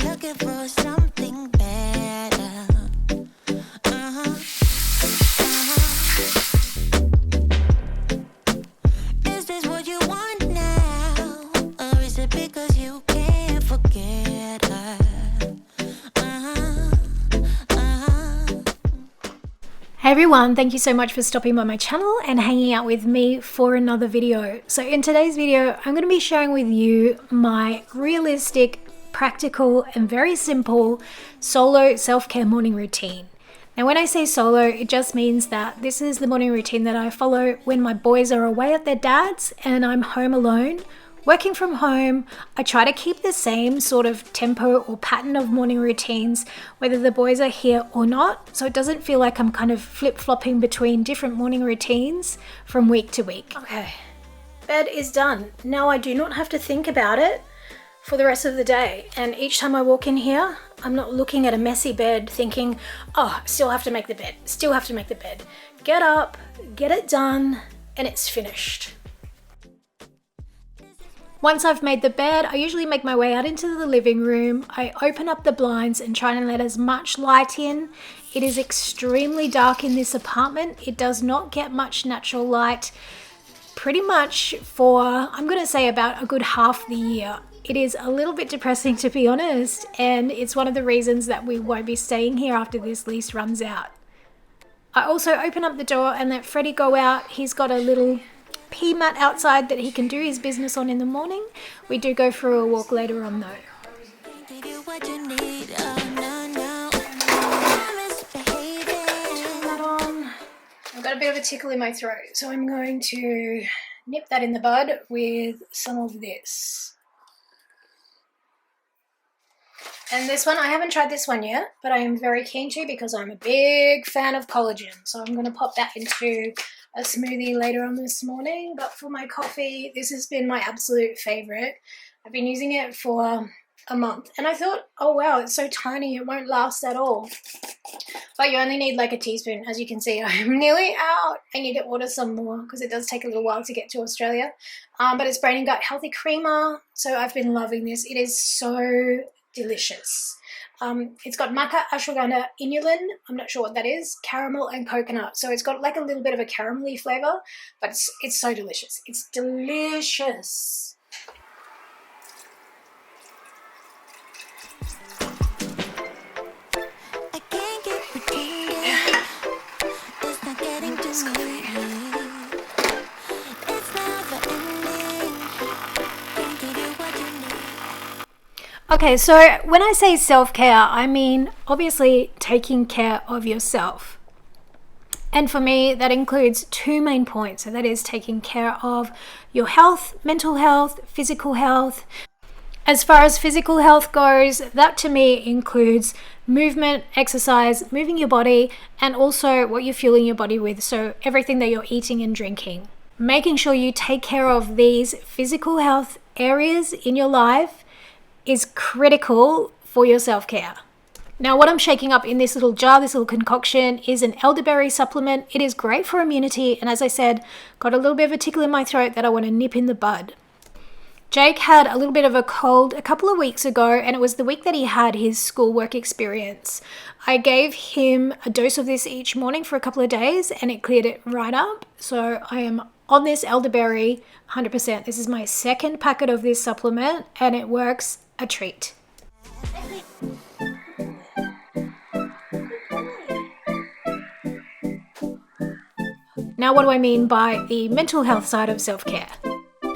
looking for something better. Is this what you want now? Or is it because you can't forget her? Hey everyone, thank you so much for stopping by my channel and hanging out with me for another video. So in today's video, I'm going to be sharing with you my realistic, practical and very simple solo self-care morning routine. Now when I say solo, it just means that this is the morning routine that I follow when my boys are away at their dad's and I'm home alone. Working from home, I try to keep the same sort of tempo or pattern of morning routines, whether the boys are here or not, so it doesn't feel like I'm kind of flip-flopping between different morning routines from week to week. Okay, bed is done. Now I do not have to think about it for the rest of the day, and each time I walk in here, I'm not looking at a messy bed thinking, oh, still have to make the bed, still have to make the bed. Get up, get it done, and it's finished. Once I've made the bed, I usually make my way out into the living room. I open up the blinds and try and let as much light in. It is extremely dark in this apartment. It does not get much natural light pretty much for, I'm going to say, about a good half the year. It is a little bit depressing, to be honest, and it's one of the reasons that we won't be staying here after this lease runs out. I also open up the door and let Freddie go out. He's got a little pea mat outside that he can do his business on in the morning. We do go for a walk later on though. Turn that on. I've got a bit of a tickle in my throat, so I'm going to nip that in the bud with some of this. And this one, I haven't tried this one yet, but I am very keen to because I'm a big fan of collagen. So I'm going to pop that into a smoothie later on this morning. But for my coffee, this has been my absolute favorite. I've been using it for a month and I thought, oh wow, it's so tiny, it won't last at all. But you only need like a teaspoon. As you can see, I'm nearly out. I need to order some more because it does take a little while to get to Australia. But it's brain and gut healthy creamer. So I've been loving this. It is so delicious. It's got maca, ashwagandha, inulin, I'm not sure what that is, caramel and coconut. So it's got like a little bit of a caramelly flavor, but it's so delicious. It's delicious. I can't get pretending. It's not getting to me. It's never ending. Can't give you what you need. Okay, so when I say self-care, I mean obviously taking care of yourself. And for me, that includes two main points. So that is taking care of your health, mental health, physical health. As far as physical health goes, that to me includes movement, exercise, moving your body, and also what you're fueling your body with. So everything that you're eating and drinking. Making sure you take care of these physical health areas in your life is critical for your self-care. Now what I'm shaking up in this little jar, this little concoction, is an elderberry supplement. It is great for immunity, and as I said, got a little bit of a tickle in my throat that I want to nip in the bud. Jake had a little bit of a cold a couple of weeks ago, and it was the week that he had his schoolwork experience. I gave him a dose of this each morning for a couple of days and it cleared it right up. So I am on this elderberry 100%. This is my second packet of this supplement and it works a treat. Now, what do I mean by the mental health side of self-care?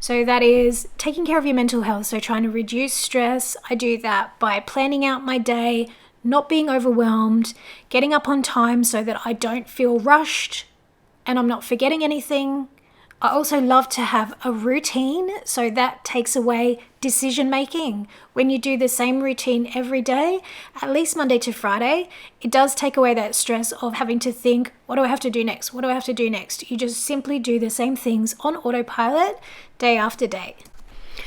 So that is taking care of your mental health. So trying to reduce stress. I do that by planning out my day, not being overwhelmed, getting up on time so that I don't feel rushed and I'm not forgetting anything. I also love to have a routine, so that takes away decision making. When you do the same routine every day, at least Monday to Friday, it does take away that stress of having to think, what do I have to do next? What do I have to do next? You just simply do the same things on autopilot day after day.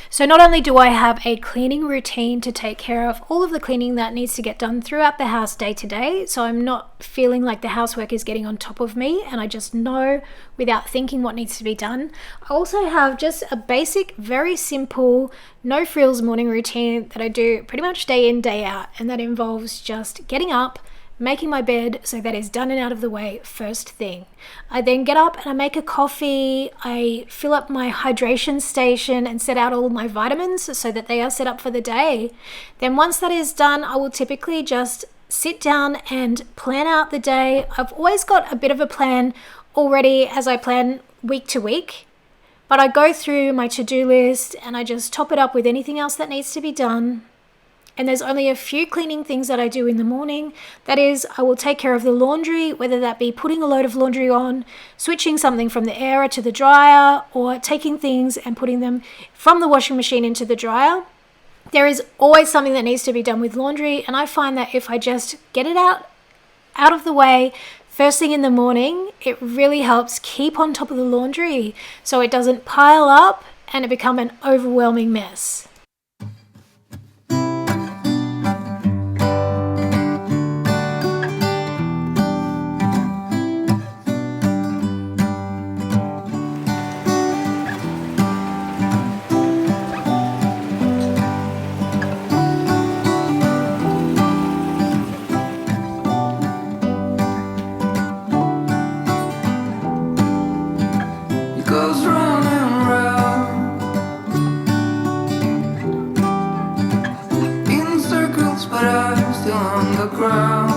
So not only do I have a cleaning routine to take care of all of the cleaning that needs to get done throughout the house day to day, so I'm not feeling like the housework is getting on top of me and I just know without thinking what needs to be done. I also have just a basic, very simple, no frills morning routine that I do pretty much day in, day out, and that involves just getting up, making my bed so that is done and out of the way first thing. I then get up and I make a coffee, I fill up my hydration station and set out all my vitamins so that they are set up for the day. Then once that is done, I will typically just sit down and plan out the day. I've always got a bit of a plan already as I plan week to week, but I go through my to-do list and I just top it up with anything else that needs to be done. And there's only a few cleaning things that I do in the morning. That is, I will take care of the laundry, whether that be putting a load of laundry on, switching something from the airer to the dryer, or taking things and putting them from the washing machine into the dryer. There is always something that needs to be done with laundry, and I find that if I just get it out of the way first thing in the morning, it really helps keep on top of the laundry so it doesn't pile up and it become an overwhelming mess. Goes round and round in circles, but I'm still on the ground.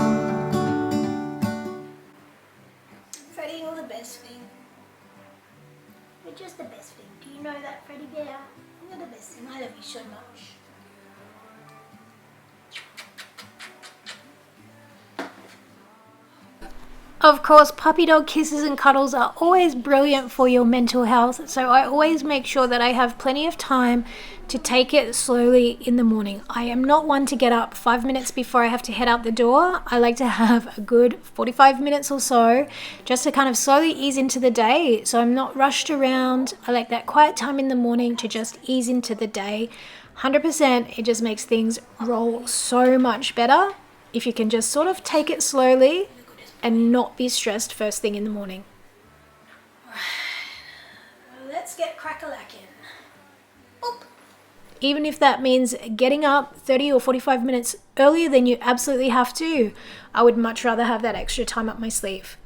Freddie, you're the best thing. You're just the best thing. Do you know that, Freddie Bear? You're the best thing. I love you so much. Of course, puppy dog kisses and cuddles are always brilliant for your mental health, so I always make sure that I have plenty of time to take it slowly in the morning. I am not one to get up 5 minutes before I have to head out the door. I like to have a good 45 minutes or so just to kind of slowly ease into the day, so I'm not rushed around. I like that quiet time in the morning to just ease into the day. 100%, it just makes things roll so much better if you can just sort of take it slowly and not be stressed first thing in the morning. Let's get crack-a-lackin'. Boop. Even if that means getting up 30 or 45 minutes earlier than you absolutely have to, I would much rather have that extra time up my sleeve.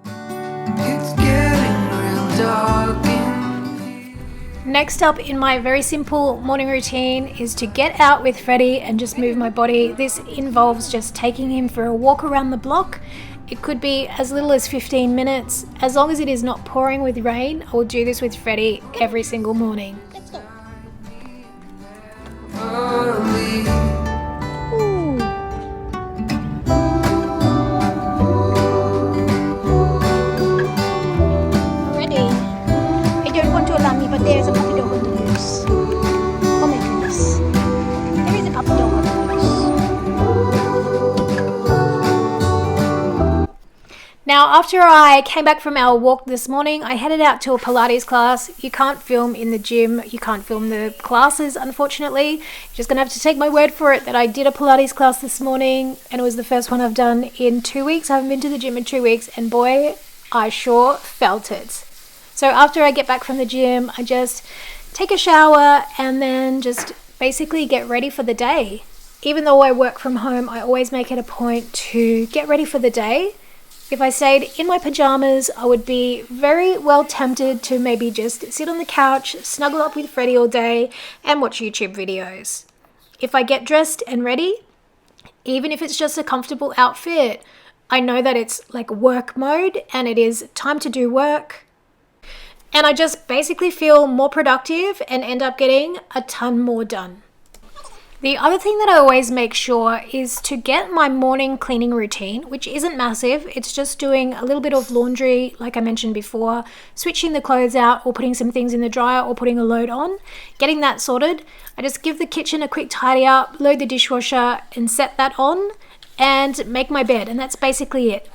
It's getting real dark in Next up in my very simple morning routine is to get out with Freddie and just move my body. This involves just taking him for a walk around the block. It could be as little as 15 minutes. As long as it is not pouring with rain, I will do this with Freddie every single morning. early. Freddie, I don't want to alarm you, but there's a puppy dog on the loose. Oh my goodness. There is a puppy dog on the loose. Now, after I came back from our walk this morning, I headed out to a Pilates class. You can't film in the gym. You can't film the classes, unfortunately. You're just going to have to take my word for it that I did a Pilates class this morning, and it was the first one I've done in 2 weeks. I haven't been to the gym in 2 weeks, and boy, I sure felt it. So after I get back from the gym, I just take a shower and then just basically get ready for the day. Even though I work from home, I always make it a point to get ready for the day. If I stayed in my pajamas, I would be very well tempted to maybe just sit on the couch, snuggle up with Freddie all day, and watch YouTube videos. If I get dressed and ready, even if it's just a comfortable outfit, I know that it's like work mode and it is time to do work. And I just basically feel more productive and end up getting a ton more done. The other thing that I always make sure is to get my morning cleaning routine, which isn't massive. It's just doing a little bit of laundry, like I mentioned before, switching the clothes out or putting some things in the dryer or putting a load on, getting that sorted. I just give the kitchen a quick tidy up, load the dishwasher and set that on and make my bed. And that's basically it.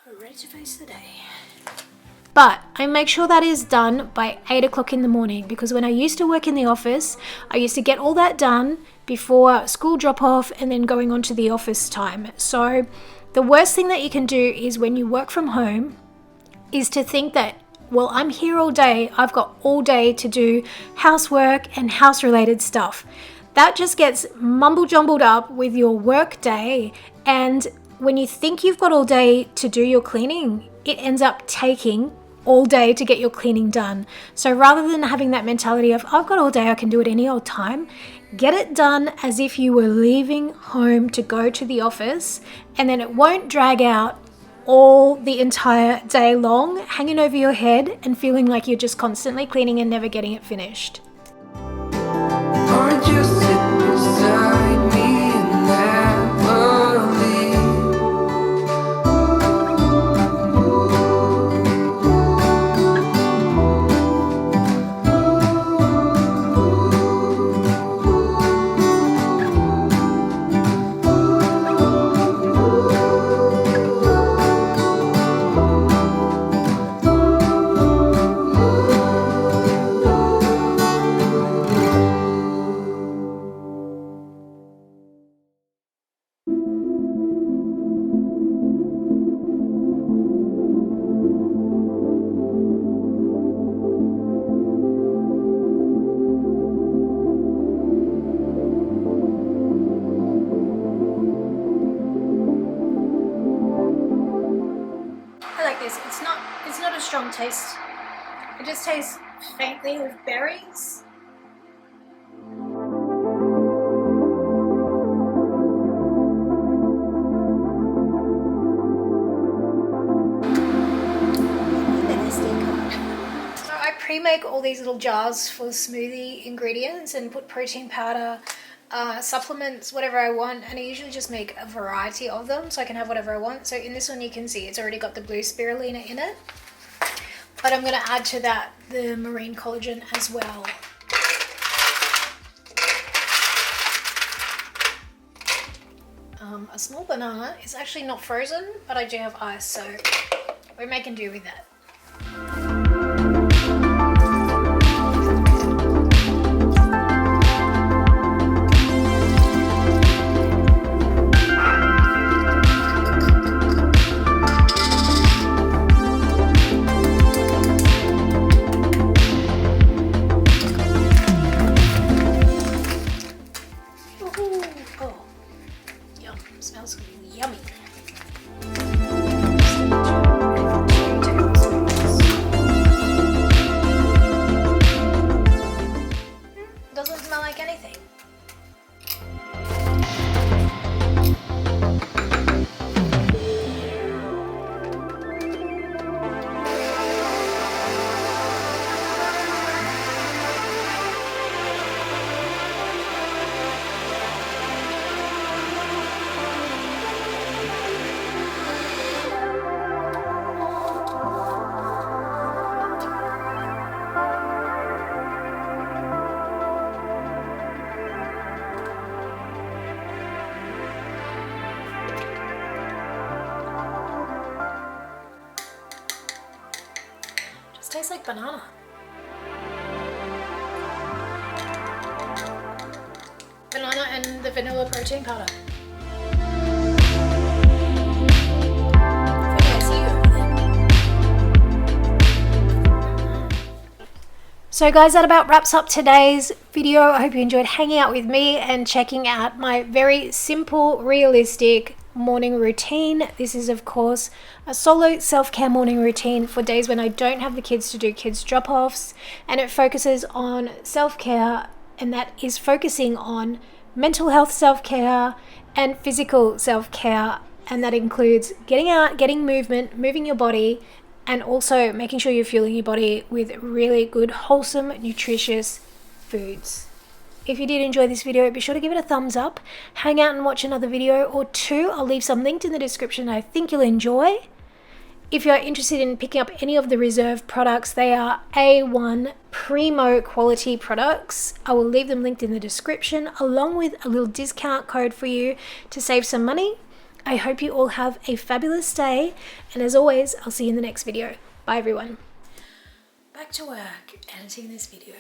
We're ready to face the day. But I make sure that is done by 8 o'clock in the morning, because when I used to work in the office, I used to get all that done before school drop off and then going on to the office time. So the worst thing that you can do is when you work from home is to think that, well, I'm here all day, I've got all day to do housework and house related stuff. That just gets mumble jumbled up with your work day, and when you think you've got all day to do your cleaning, it ends up taking all day to get your cleaning done. So rather than having that mentality of, I've got all day, I can do it any old time, get it done as if you were leaving home to go to the office, and then it won't drag out all the entire day long, hanging over your head and feeling like you're just constantly cleaning and never getting it finished. Or just sit beside me and never leave. I like this. It's not a strong taste. It just tastes faintly of berries. So I pre-make all these little jars for smoothie ingredients and put protein powder, supplements, whatever I want, and I usually just make a variety of them so I can have whatever I want. So in this one you can see it's already got the blue spirulina in it, but I'm going to add to that the marine collagen as well. A small banana is actually not frozen, but I do have ice, so we're making do with that. Smells yummy. Doesn't smell like anything. Tastes like banana. Banana and the vanilla protein powder. I think I see you over there. So guys, that about wraps up today's video. I hope you enjoyed hanging out with me and checking out my very simple, realistic morning routine. This is of course a solo self-care morning routine for days when I don't have the kids to do kids drop-offs, and it focuses on self-care, and that is focusing on mental health self-care and physical self-care, and that includes getting out, getting movement, moving your body, and also making sure you're fueling your body with really good, wholesome, nutritious foods. If you did enjoy this video, be sure to give it a thumbs up. Hang out and watch another video or two. I'll leave some linked in the description I think you'll enjoy. If you're interested in picking up any of the Reserve products, they are A1 primo quality products. I will leave them linked in the description, along with a little discount code for you to save some money. I hope you all have a fabulous day, and as always, I'll see you in the next video. Bye everyone. back to work editing this video.